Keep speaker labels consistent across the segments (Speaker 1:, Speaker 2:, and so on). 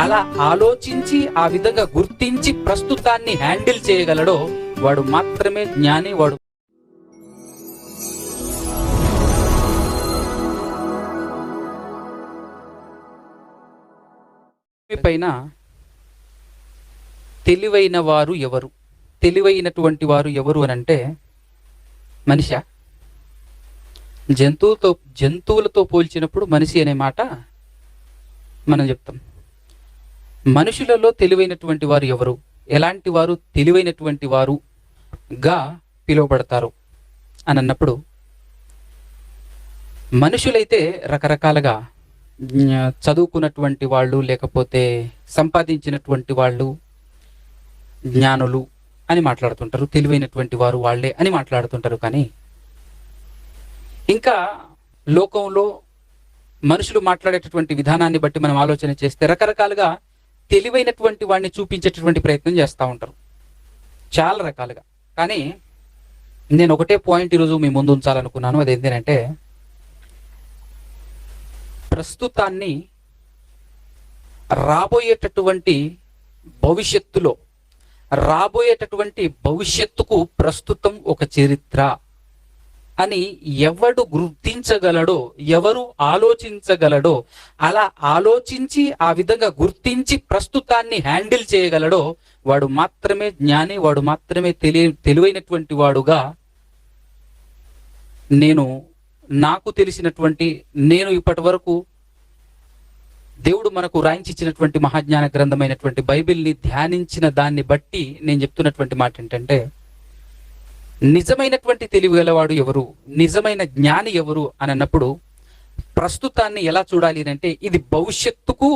Speaker 1: అలా ఆలోచించి ఆ విధంగా గుర్తించి ప్రస్తుతాన్ని హ్యాండిల్ చేయగలడో వాడు మాత్రమే జ్ఞాని. వాడు పైన తెలివైన వారు ఎవరు, తెలివైనటువంటి వారు ఎవరు అని అంటే, మనిషా? జంతువులతో పోల్చినప్పుడు మనిషి అనే మాట మనం చెప్తాం. మనుషులలో తెలివైనటువంటి వారు ఎవరు, ఎలాంటి వారు తెలివైనటువంటి వారుగా పిలువబడతారు అని అన్నప్పుడు, మనుషులైతే రకరకాలుగా చదువుకున్నటువంటి వాళ్ళు, లేకపోతే సంపాదించినటువంటి వాళ్ళు జ్ఞానులు అని మాట్లాడుతుంటారు, తెలివైనటువంటి వారు వాళ్ళే అని మాట్లాడుతుంటారు. కానీ ఇంకా లోకంలో మనుషులు మాట్లాడేటటువంటి విధానాన్ని బట్టి మనం ఆలోచన చేస్తే రకరకాలుగా తెలివైనటువంటి వాడిని చూపించేటటువంటి ప్రయత్నం చేస్తూ ఉంటారు, చాలా రకాలుగా. కానీ నేను ఒకటే పాయింట్ ఈరోజు మీ ముందు ఉంచాలనుకున్నాను. అది ఏంటంటే, ప్రస్తుతాన్ని రాబోయేటటువంటి భవిష్యత్తుకు ప్రస్తుతం ఒక చరిత్ర అని ఎవడు గుర్తించగలడో, ఎవరు ఆలోచించగలడో, అలా ఆలోచించి ఆ విధంగా గుర్తించి ప్రస్తుతాన్ని హ్యాండిల్ చేయగలడో వాడు మాత్రమే జ్ఞాని, వాడు మాత్రమే తెలివైనటువంటి వాడుగా నాకు తెలిసినటువంటి, నేను ఇప్పటి వరకు దేవుడు మనకు రాయించిచ్చినటువంటి మహాజ్ఞాన గ్రంథమైనటువంటి బైబిల్ని ధ్యానించిన దాన్ని బట్టి నేను చెప్తున్నటువంటి మాట ఏంటంటే, నిజమైనటువంటి తెలివి గలవాడు ఎవరు, నిజమైన జ్ఞాని ఎవరు అని అన్నప్పుడు ప్రస్తుతాన్ని ఎలా చూడాలి అంటే, ఇది భవిష్యత్తుకు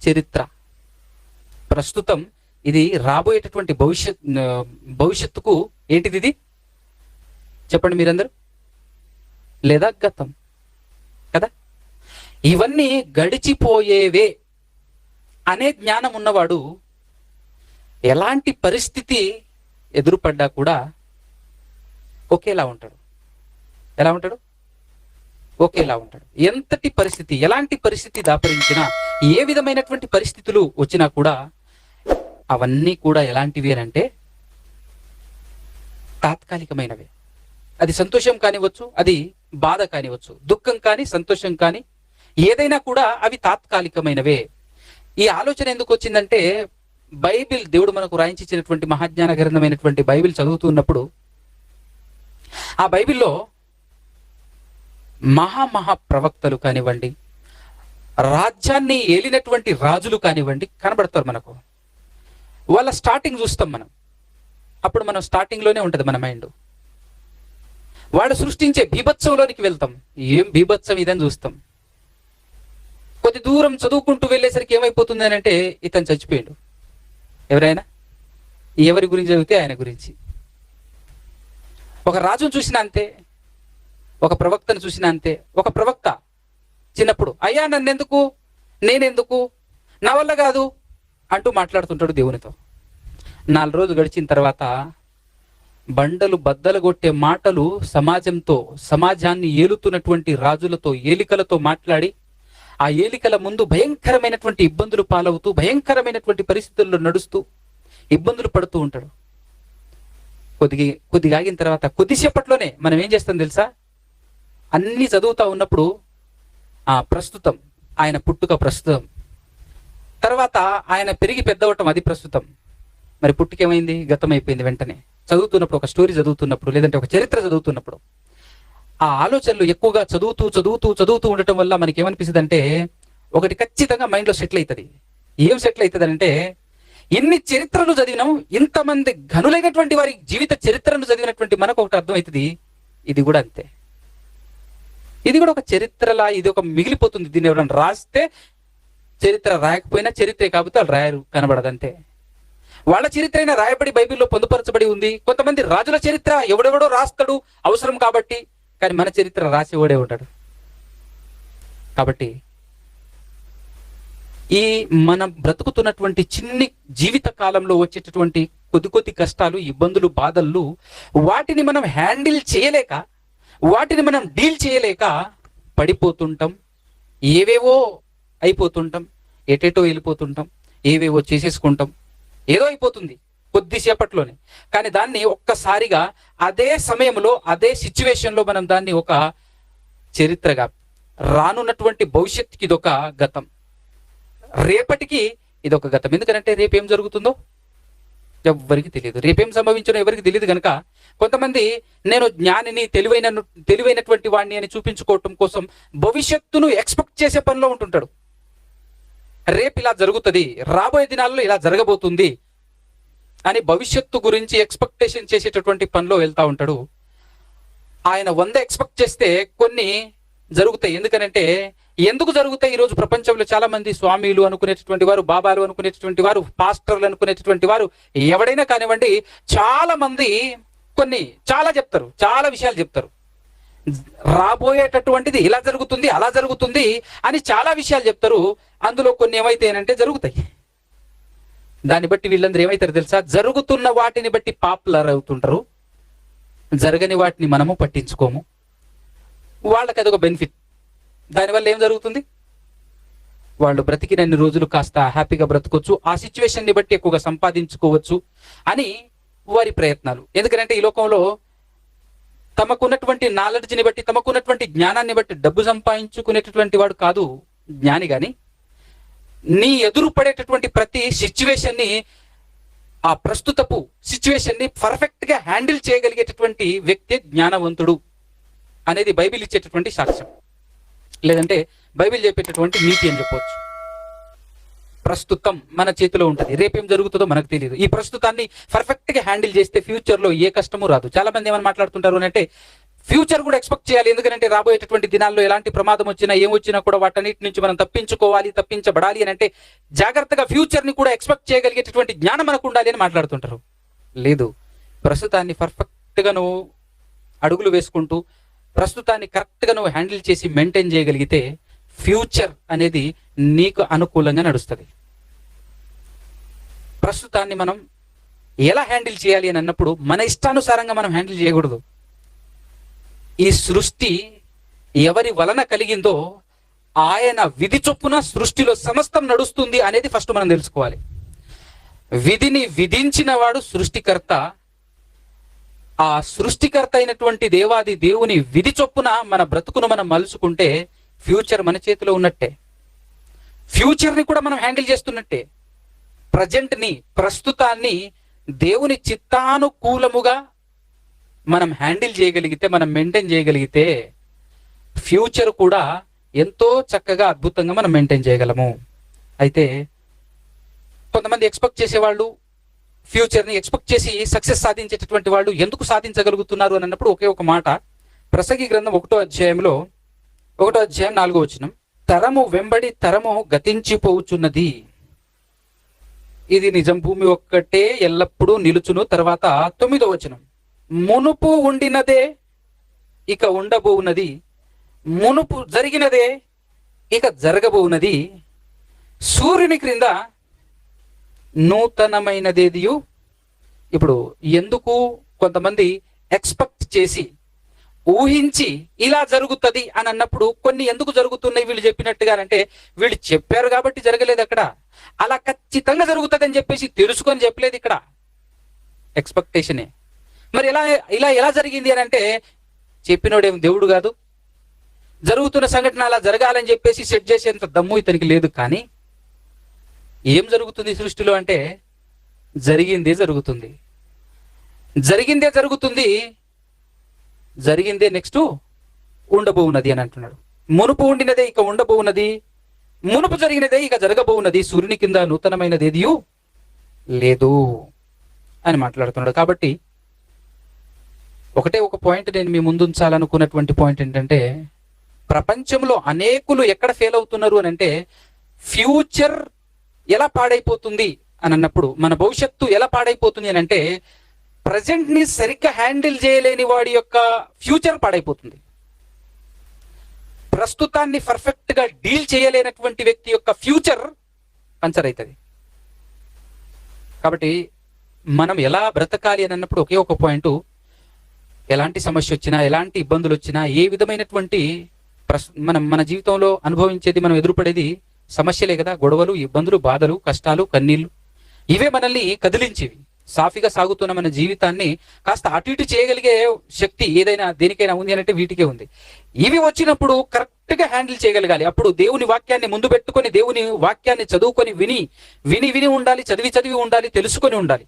Speaker 1: చరిత్ర. ప్రస్తుతం ఇది రాబోయేటటువంటి భవిష్యత్తుకు ఏంటిది? ఇది చెప్పండి మీరందరూ. లేదా గతం కదా. ఇవన్నీ గడిచిపోయేవే అనే జ్ఞానం ఉన్నవాడు ఎలాంటి పరిస్థితి ఎదురుపడ్డా కూడా ఒకేలా ఉంటాడు. ఎలా ఉంటాడు? ఒకేలా ఉంటాడు. ఎంతటి పరిస్థితి, ఎలాంటి పరిస్థితి దాపరించినా, ఏ విధమైనటువంటి పరిస్థితులు వచ్చినా కూడా అవన్నీ కూడా ఎలాంటివి అంటే తాత్కాలికమైనవే. అది సంతోషం కానివచ్చు, అది బాధ కానివచ్చు, దుఃఖం కానీ సంతోషం కానీ ఏదైనా కూడా అవి తాత్కాలికమైనవే. ఈ ఆలోచన ఎందుకు వచ్చిందంటే, బైబిల్ దేవుడు మనకు రాయించినటువంటి మహాజ్ఞాన గ్రంథమైనటువంటి బైబిల్ చదువుతున్నప్పుడు ఆ బైబిల్లో మహా ప్రవక్తలు కానివ్వండి, రాజ్యాన్ని ఏలినటువంటి రాజులు కానివ్వండి కనబడతారు మనకు. వాళ్ళ స్టార్టింగ్ చూస్తాం మనం. అప్పుడు మనం స్టార్టింగ్లోనే ఉంటుంది మన మైండ్. వాడు సృష్టించే బీభత్సంలోనికి వెళ్తాం. ఏం బీభత్సం ఇదని చూస్తాం. కొద్ది దూరం చదువుకుంటూ వెళ్ళేసరికి ఏమైపోతుంది అని అంటే, ఇతను చచ్చిపోయాడు. ఎవరైనా ఎవరి గురించి చదివితే ఆయన గురించి. ఒక రాజును చూసినా అంతే, ఒక ప్రవక్తను చూసినా అంతే. ఒక ప్రవక్త చిన్నప్పుడు, అయ్యా నన్నెందుకు, నేనెందుకు, నా వల్ల కాదు అంటూ మాట్లాడుతుంటాడు దేవునితో. 4 రోజులు గడిచిన తర్వాత బండలు బద్దలు కొట్టే మాటలు సమాజాన్ని ఏలుతున్నటువంటి రాజులతో, ఏలికలతో మాట్లాడి, ఆ ఏలికల ముందు భయంకరమైనటువంటి ఇబ్బందులు పాలవుతూ, భయంకరమైనటువంటి పరిస్థితుల్లో నడుస్తూ ఇబ్బందులు పడుతూ ఉంటాడు. కొద్దిగా ఆగిన తర్వాత, కొద్దిసేపట్లోనే మనం ఏం చేస్తాం తెలుసా? అన్ని చదువుతా ఉన్నప్పుడు ప్రస్తుతం, ఆయన పుట్టుక ప్రస్తుతం, తర్వాత ఆయన పెరిగి పెద్దవటం అది ప్రస్తుతం. మరి పుట్టుకేమైంది? గతం అయిపోయింది. వెంటనే చదువుతున్నప్పుడు, ఒక స్టోరీ చదువుతున్నప్పుడు, లేదంటే ఒక చరిత్ర చదువుతున్నప్పుడు ఆ ఆలోచనలు ఎక్కువగా చదువుతూ ఉండటం వల్ల మనకి ఏమనిపిస్తుంది అంటే, ఒకటి ఖచ్చితంగా మైండ్లో సెటిల్ అవుతుంది. ఏం సెటిల్ అవుతుంది అంటే, ఎన్ని చరిత్రలు చదివినాం, ఇంతమంది ఘనులైనటువంటి వారి జీవిత చరిత్రను చదివినటువంటి మనకు ఒకటి అర్థమవుతుంది, ఇది కూడా అంతే, ఇది కూడా ఒక చరిత్రలా, ఇది ఒక మిగిలిపోతుంది. దీన్ని ఎవరైనా రాస్తే చరిత్ర, రాయకపోయినా చరిత్రే, కాకపోతే వాళ్ళు రాయరు, కనబడదంతే. వాళ్ళ చరిత్ర అయినా రాయబడి బైబిల్లో పొందుపరచబడి ఉంది. కొంతమంది రాజుల చరిత్ర ఎవడెవడో రాస్తాడు అవసరం కాబట్టి, కానీ మన చరిత్ర రాసేవాడే ఉంటాడు. కాబట్టి ఈ మనం బ్రతుకుతున్నటువంటి చిన్ని జీవిత కాలంలో వచ్చేటటువంటి కొద్ది కష్టాలు, ఇబ్బందులు, బాధలు, వాటిని మనం హ్యాండిల్ చేయలేక, వాటిని మనం డీల్ చేయలేక పడిపోతుంటాం, ఏవేవో అయిపోతుంటాం. ఎటేటో వెళ్ళిపోతుంటాం, ఏవేవో చేసేసుకుంటాం, ఏదో అయిపోతుంది కొద్దిసేపట్లోనే. కానీ దాన్ని ఒక్కసారిగా అదే సమయంలో అదే సిచ్యువేషన్లో మనం దాన్ని ఒక చరిత్రగా, రానున్నటువంటి భవిష్యత్తుకి ఇదొక గతం, రేపటికి ఇదొక గతం. ఎందుకంటే రేపేం జరుగుతుందో ఎవరికి తెలియదు, రేపేం సంభవించడం ఎవరికి తెలియదు. కనుక కొంతమంది నేను జ్ఞానిని, తెలివైనటువంటి వాడిని అని చూపించుకోవటం కోసం భవిష్యత్తును ఎక్స్పెక్ట్ చేసే పనిలో ఉంటుంటాడు. రేపు ఇలా జరుగుతుంది, రాబోయే దినాల్లో ఇలా జరగబోతుంది అని భవిష్యత్తు గురించి ఎక్స్పెక్టేషన్ చేసేటటువంటి పనిలో వెళ్తా ఉంటాడు. ఆయన 100 ఎక్స్పెక్ట్ చేస్తే కొన్ని జరుగుతాయి. ఎందుకనంటే ఎందుకు జరుగుతాయి? ఈరోజు ప్రపంచంలో చాలా మంది స్వామీలు అనుకునేటటువంటి వారు, బాబాలు అనుకునేటటువంటి వారు, పాస్టర్లు అనుకునేటటువంటి వారు, ఎవడైనా కానివ్వండి, చాలా మంది చాలా చెప్తారు, చాలా విషయాలు చెప్తారు. రాబోయేటటువంటిది ఇలా జరుగుతుంది, అలా జరుగుతుంది అని చాలా విషయాలు చెప్తారు. అందులో కొన్ని ఏమైతాయనంటే జరుగుతాయి. దాన్ని బట్టి వీళ్ళందరూ ఏమైతారు తెలుసా? జరుగుతున్న వాటిని బట్టి పాపులర్ అవుతుంటారు, జరగని వాటిని మనము పట్టించుకోము. వాళ్ళకి అదొక బెనిఫిట్. దానివల్ల ఏం జరుగుతుంది? వాళ్ళు బ్రతికినన్ని రోజులు కాస్త హ్యాపీగా బ్రతకొచ్చు, ఆ సిచ్యువేషన్ని బట్టి ఎక్కువగా సంపాదించుకోవచ్చు అని వారి ప్రయత్నాలు. ఎందుకంటే ఈ లోకంలో తమకున్నటువంటి నాలెడ్జ్ని బట్టి, తమకున్నటువంటి జ్ఞానాన్ని బట్టి డబ్బు సంపాదించుకునేటటువంటి వాడు కాదు జ్ఞాని. కానీ నీ ఎదురు పడేటటువంటి ప్రతి సిచ్యువేషన్ని, ఆ ప్రస్తుతపు సిచ్యువేషన్ని పర్ఫెక్ట్ గా హ్యాండిల్ చేయగలిగేటటువంటి వ్యక్తి జ్ఞానవంతుడు అనేది బైబిల్ ఇచ్చేటటువంటి సాక్ష్యం, లేదంటే బైబిల్ చెప్పేటటువంటి నీతి అని చెప్పవచ్చు. ప్రస్తుతం మన చేతిలో ఉంటుంది, రేపేం జరుగుతుందో మనకు తెలియదు. ఈ ప్రస్తుతాన్ని పర్ఫెక్ట్ గా హ్యాండిల్ చేస్తే ఫ్యూచర్ లో ఏ కష్టము రాదు. చాలా మంది ఏమని మాట్లాడుతుంటారు అంటే ఫ్యూచర్ కూడా ఎక్స్పెక్ట్ చేయాలి, ఎందుకంటే రాబోయేటటువంటి దినాల్లో ఎలాంటి ప్రమాదం వచ్చినా ఏమొచ్చినా కూడా వాటన్నిటి నుంచి మనం తప్పించుకోవాలి, తప్పించబడాలి అని అంటే జాగ్రత్తగా ఫ్యూచర్ ని కూడా ఎక్స్పెక్ట్ చేయగలిగేటటువంటి జ్ఞానం మనకు ఉండాలి అని మాట్లాడుతుంటారు. లేదు, ప్రస్తుతాన్ని పర్ఫెక్ట్ గా నువ్వు అడుగులు వేసుకుంటూ ప్రస్తుతాన్ని కరెక్ట్ గా నువ్వు హ్యాండిల్ చేసి మెయింటైన్ చేయగలిగితే ఫ్యూచర్ అనేది నీకు అనుకూలంగా నడుస్తుంది. ప్రస్తుతాన్ని మనం ఎలా హ్యాండిల్ చేయాలి అని అన్నప్పుడు మన ఇష్టానుసారంగా మనం హ్యాండిల్ చేయకూడదు. ఈ సృష్టి ఎవరి వలన కలిగిందో ఆయన విధి చొప్పున సృష్టిలో సమస్తం నడుస్తుంది అనేది ఫస్ట్ మనం తెలుసుకోవాలి. విధిని విధించిన వాడు సృష్టికర్త. ఆ సృష్టికర్త అయినటువంటి దేవాది దేవుని విధి చొప్పున మన బ్రతుకును మనం మలుచుకుంటే ఫ్యూచర్ మన చేతిలో ఉన్నట్టే, ఫ్యూచర్ని కూడా మనం హ్యాండిల్ చేస్తున్నట్టే. ప్రజెంట్ని, ప్రస్తుతాన్ని దేవుని చిత్తానుకూలముగా మనం హ్యాండిల్ చేయగలిగితే, మనం మెయింటైన్ చేయగలిగితే ఫ్యూచర్ కూడా ఎంతో చక్కగా అద్భుతంగా మనం మెయింటైన్ చేయగలము. అయితే కొంతమంది ఎక్స్పెక్ట్ చేసేవాళ్ళు, ఫ్యూచర్ని ఎక్స్పెక్ట్ చేసి సక్సెస్ సాధించేటటువంటి వాళ్ళు ఎందుకు సాధించగలుగుతున్నారు అని అన్నప్పుడు ఒకే ఒక మాట. ప్రసంగి గ్రంథం 1వ అధ్యాయంలో 1వ అధ్యాయం 4వ వచనం, తరము వెంబడి తరము గతించిపోవుచున్నది, ఇది నిజం, భూమి ఒక్కటే ఎల్లప్పుడూ నిలుచును. తర్వాత 9వ వచనం, మునుపు ఉండినదే ఇక ఉండబోవున్నది, మునుపు జరిగినదే ఇక జరగబోవున్నది, సూర్యుని క్రింద నూతనమైనదేదియు. ఇప్పుడు ఎందుకు కొంతమంది ఎక్స్పెక్ట్ చేసి ఊహించి ఇలా జరుగుతుంది అని అన్నప్పుడు కొన్ని ఎందుకు జరుగుతున్నాయి వీళ్ళు చెప్పినట్టుగా అంటే వీళ్ళు చెప్పారు కాబట్టి జరగలేదు. అక్కడ అలా ఖచ్చితంగా జరుగుతుంది అని చెప్పేసి తెలుసుకొని చెప్పలేదు, ఇక్కడ ఎక్స్పెక్టేషనే. మరి ఇలా జరిగింది అని అంటే చెప్పినోడేం దేవుడు కాదు, జరుగుతున్న సంఘటన అలా జరగాలని చెప్పేసి సెట్ చేసేంత దమ్ము ఇతనికి లేదు. కానీ ఏం జరుగుతుంది సృష్టిలో అంటే జరిగిందే జరుగుతుంది, జరిగిందే జరుగుతుంది, జరిగిందే నెక్స్ట్ ఉండబోవున్నది అని అంటున్నాడు. మునుపు ఉండినదే ఇక ఉండబోవున్నది, మునుపు జరిగినదే ఇక జరగబోవున్నది, సూర్యుని కింద నూతనమైనది ఏదియూ లేదు అని మాట్లాడుతున్నాడు. కాబట్టి ఒకటే ఒక పాయింట్ నేను మీ ముందు ఉంచాలనుకున్నటువంటి పాయింట్ ఏంటంటే, ప్రపంచంలో అనేకులు ఎక్కడ ఫెయిల్ అవుతున్నారు అని అంటే ఫ్యూచర్ ఎలా పాడైపోతుంది అని అన్నప్పుడు, మన భవిష్యత్తు ఎలా పాడైపోతుంది అని అంటే ప్రజెంట్ ని సరిగ్గా హ్యాండిల్ చేయలేని వాడి యొక్క ఫ్యూచర్ పాడైపోతుంది. ప్రస్తుతాన్ని పర్ఫెక్ట్ గా డీల్ చేయలేనటువంటి వ్యక్తి యొక్క ఫ్యూచర్ పంచర్ అవుతుంది. కాబట్టి మనం ఎలా బ్రతకాలి అని అన్నప్పుడు ఒకే ఒక పాయింట్, ఎలాంటి సమస్య వచ్చినా, ఎలాంటి ఇబ్బందులు వచ్చినా, ఏ విధమైనటువంటి మన జీవితంలో అనుభవించేది, మనం ఎదురుపడేది సమస్యలే కదా, గొడవలు, ఇబ్బందులు, బాధలు, కష్టాలు, కన్నీళ్లు, ఇవే మనల్ని కదిలించేవి. సాఫీగా సాగుతున్న మన జీవితాన్ని కాస్త అటు ఇటు చేయగలిగే శక్తి ఏదైనా దేనికైనా ఉంది అంటే వీటికే ఉంది. ఇవి వచ్చినప్పుడు కరెక్ట్ గా హ్యాండిల్ చేయగలగాలి. అప్పుడు దేవుని వాక్యాన్ని ముందు పెట్టుకొని దేవుని వాక్యాన్ని చదువుకొని విని విని విని ఉండాలి, చదివి చదివి ఉండాలి, తెలుసుకొని ఉండాలి.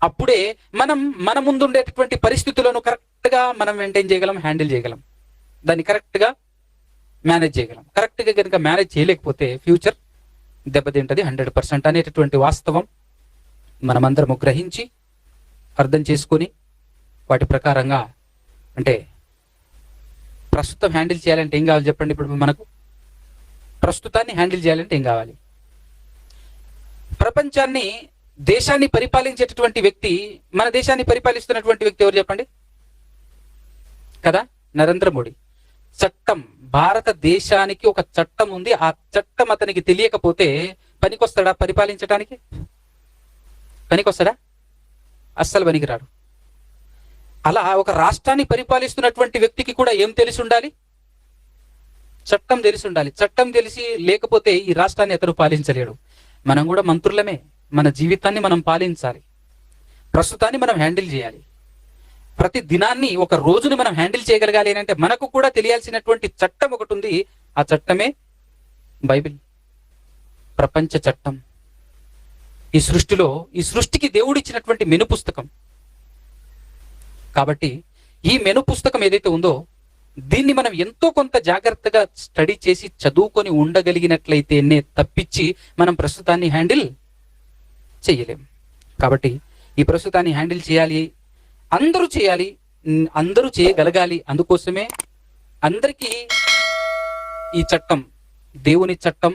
Speaker 1: అప్పుడే మనం మన ముందు ఉండేటటువంటి పరిస్థితులను కరెక్ట్ గా మనం మెయింటైన్ చేయగలం, హ్యాండిల్ చేయగలం, దాన్ని కరెక్ట్ గా మేనేజ్ చేయగలం. కరెక్ట్ గా కనుక మేనేజ్ చేయలేకపోతే ఫ్యూచర్ దెబ్బతింటది 100% అనేటటువంటి వాస్తవం మనమందరము గ్రహించి అర్థం చేసుకొని వాటి ప్రకారంగా, అంటే ప్రస్తుతం హ్యాండిల్ చేయాలంటే ఏం కావాలి చెప్పండి? ఇప్పుడు మనకు ప్రస్తుతాన్ని హ్యాండిల్ చేయాలంటే ఏం కావాలి? ప్రపంచాన్ని, దేశాన్ని పరిపాలించేటటువంటి వ్యక్తి, మన దేశాన్ని పరిపాలిస్తున్నటువంటి వ్యక్తి ఎవరు చెప్పండి? కదా, నరేంద్ర మోడీ. చట్టం, భారతదేశానికి ఒక చట్టం ఉంది. ఆ చట్టం అతనికి తెలియకపోతే పనికొస్తాడా పరిపాలించడానికి? పనికొస్తాడా? అస్సలు పనికిరాడు. అలా ఒక రాష్ట్రాన్ని పరిపాలిస్తున్నటువంటి వ్యక్తికి కూడా ఏం తెలిసి ఉండాలి? చట్టం తెలిసి ఉండాలి. చట్టం తెలిసి లేకపోతే ఈ రాష్ట్రాన్ని అతను పాలించలేడు. మనం కూడా మంత్రులమే. మన జీవితాన్ని మనం పాలించాలి, ప్రస్తుతాన్ని మనం హ్యాండిల్ చేయాలి. ప్రతి దినాన్ని, ఒక రోజుని మనం హ్యాండిల్ చేయగలగాలి అంటే మనకు కూడా తెలియాల్సినటువంటి చట్టం ఒకటి ఉంది. ఆ చట్టమే బైబిల్, ప్రపంచ చట్టం. ఈ సృష్టిలో, ఈ సృష్టికి దేవుడు ఇచ్చినటువంటి మెను పుస్తకం. కాబట్టి ఈ మెను పుస్తకం ఏదైతే ఉందో దీన్ని మనం ఎంతో కొంత జాగ్రత్తగా స్టడీ చేసి చదువుకొని ఉండగలిగినట్లయితేనే తప్పించి మనం ప్రస్తుతాన్ని హ్యాండిల్ చేయలేం. కాబట్టి ఈ ప్రస్తుతాన్ని హ్యాండిల్ చేయాలి, అందరూ చేయాలి, అందరూ చేయగలగాలి. అందుకోసమే అందరికీ ఈ చట్టం, దేవుని చట్టం,